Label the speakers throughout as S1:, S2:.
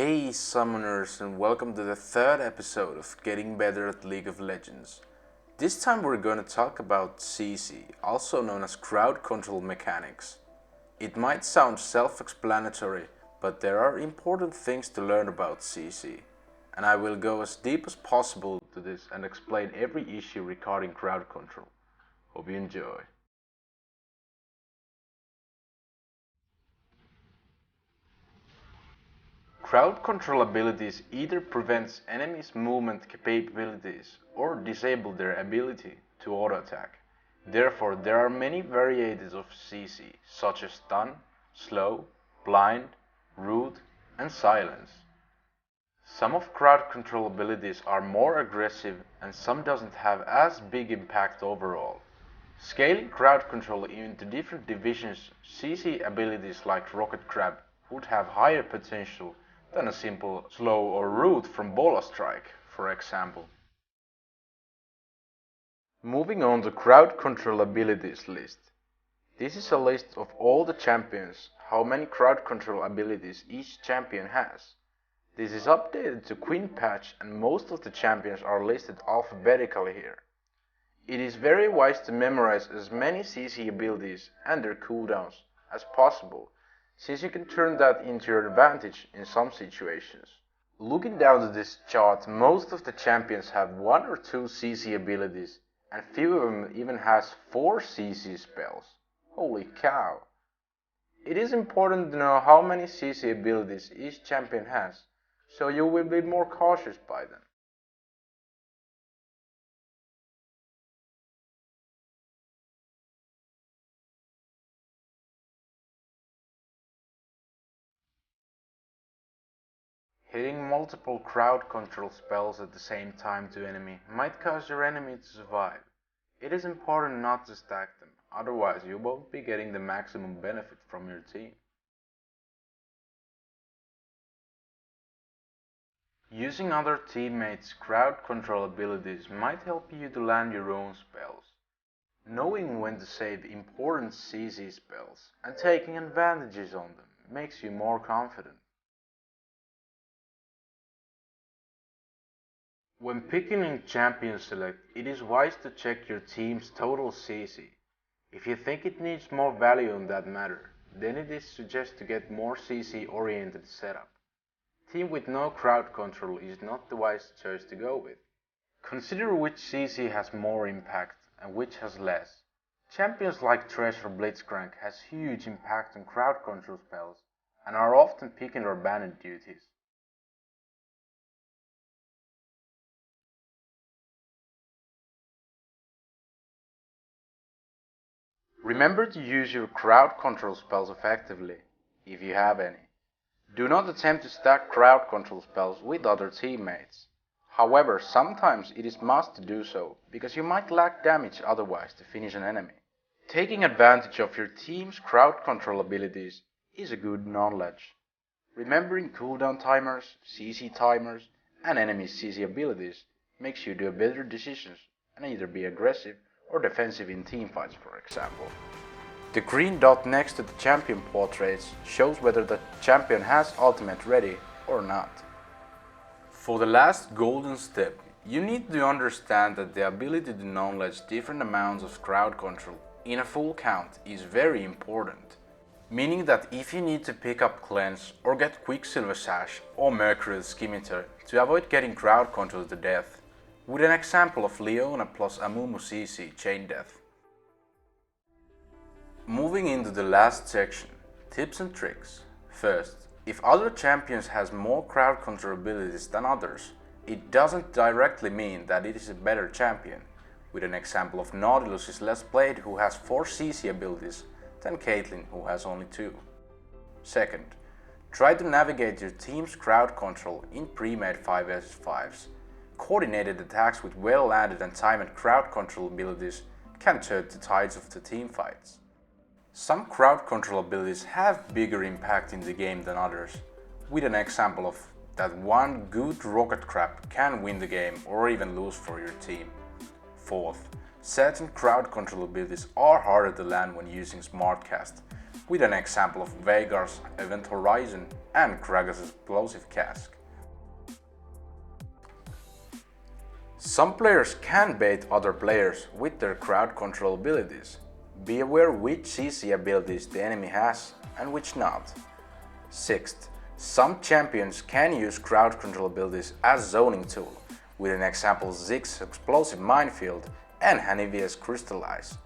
S1: Hey summoners, and welcome to the third episode of Getting Better at League of Legends. This time we're going to talk about CC, also known as crowd control mechanics. It might sound self-explanatory, but there are important things to learn about CC, and I will go as deep as possible to this and explain every issue regarding crowd control. Hope you enjoy. Crowd control abilities either prevents enemies' movement capabilities or disable their ability to auto-attack. Therefore, there are many variations of CC, such as stun, slow, blind, root, and silence. Some of crowd control abilities are more aggressive and some doesn't have as big impact overall. Scaling crowd control into different divisions, CC abilities like Rocket Crab would have higher potential than a simple slow or root from Bola Strike, for example. Moving on to crowd control abilities list. This is a list of all the champions, how many crowd control abilities each champion has. This is updated to Queen patch and most of the champions are listed alphabetically here. It is very wise to memorize as many CC abilities and their cooldowns as possible, since you can turn that into your advantage in some situations. Looking down to this chart, most of the champions have 1 or 2 CC abilities, and few of them even has 4 CC spells. Holy cow! It is important to know how many CC abilities each champion has, so you will be more cautious by them. Hitting multiple crowd control spells at the same time to enemy might cause your enemy to survive. It is important not to stack them, otherwise you won't be getting the maximum benefit from your team. Using other teammates' crowd control abilities might help you to land your own spells. Knowing when to save important CC spells and taking advantages on them makes you more confident. When picking a champion select, it is wise to check your team's total CC. If you think it needs more value on that matter, then it is suggested to get more CC oriented setup. Team with no crowd control is not the wise choice to go with. Consider which CC has more impact and which has less. Champions like Thresh or Blitzcrank has huge impact on crowd control spells and are often picking or banned duties. Remember to use your crowd control spells effectively, if you have any. Do not attempt to stack crowd control spells with other teammates. However, sometimes it is must to do so, because you might lack damage otherwise to finish an enemy. Taking advantage of your team's crowd control abilities is a good knowledge. Remembering cooldown timers, CC timers, and enemy CC abilities makes you do better decisions and either be aggressive or defensive in teamfights, for example. The green dot next to the champion portraits shows whether the champion has ultimate ready or not. For the last golden step, you need to understand that the ability to knowledge different amounts of crowd control in a full count is very important. Meaning that if you need to pick up Cleanse or get Quicksilver Sash or Mercurial Scimitar to avoid getting crowd control to death, with an example of Leona plus Amumu CC Chain Death. Moving into the last section, tips and tricks. First, if other champions has more crowd control abilities than others, it doesn't directly mean that it is a better champion, with an example of Nautilus is less played who has 4 CC abilities than Caitlyn who has only 2. Second, try to navigate your team's crowd control in pre-made 5 vs 5s. Coordinated attacks with well-landed and timed crowd control abilities can turn the tides of the team fights. Some crowd control abilities have bigger impact in the game than others, with an example of that one good Rocket Crab can win the game or even lose for your team. Fourth, certain crowd control abilities are harder to land when using Smartcast, with an example of Veigar's Event Horizon and Kha'zix's Explosive Cask. Some players can bait other players with their crowd control abilities. Be aware which CC abilities the enemy has and which not. Sixth, some champions can use crowd control abilities as zoning tool, with an example Kha'zix's Explosive Minefield and Hanivia's Crystallize.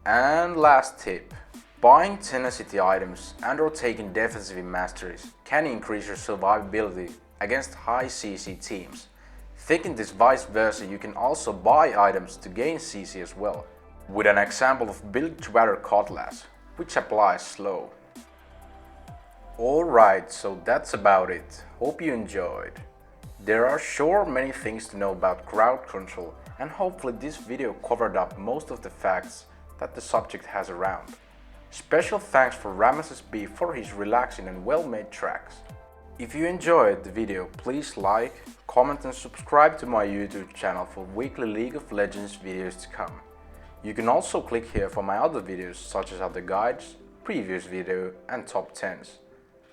S1: And last tip, buying tenacity items and or taking defensive masteries can increase your survivability against high CC teams. Thinking this vice versa, you can also buy items to gain CC as well, with an example of Bilgewater Cutlass, which applies slow. Alright, so that's about it. Hope you enjoyed. There are sure many things to know about crowd control, and hopefully this video covered up most of the facts that the subject has around. Special thanks for Rameses B for his relaxing and well-made tracks. If you enjoyed the video, please like, comment and subscribe to my YouTube channel for weekly League of Legends videos to come. You can also click here for my other videos such as other guides, previous video and top 10s.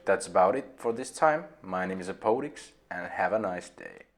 S1: That's about it for this time. My name is Hepodix and have a nice day.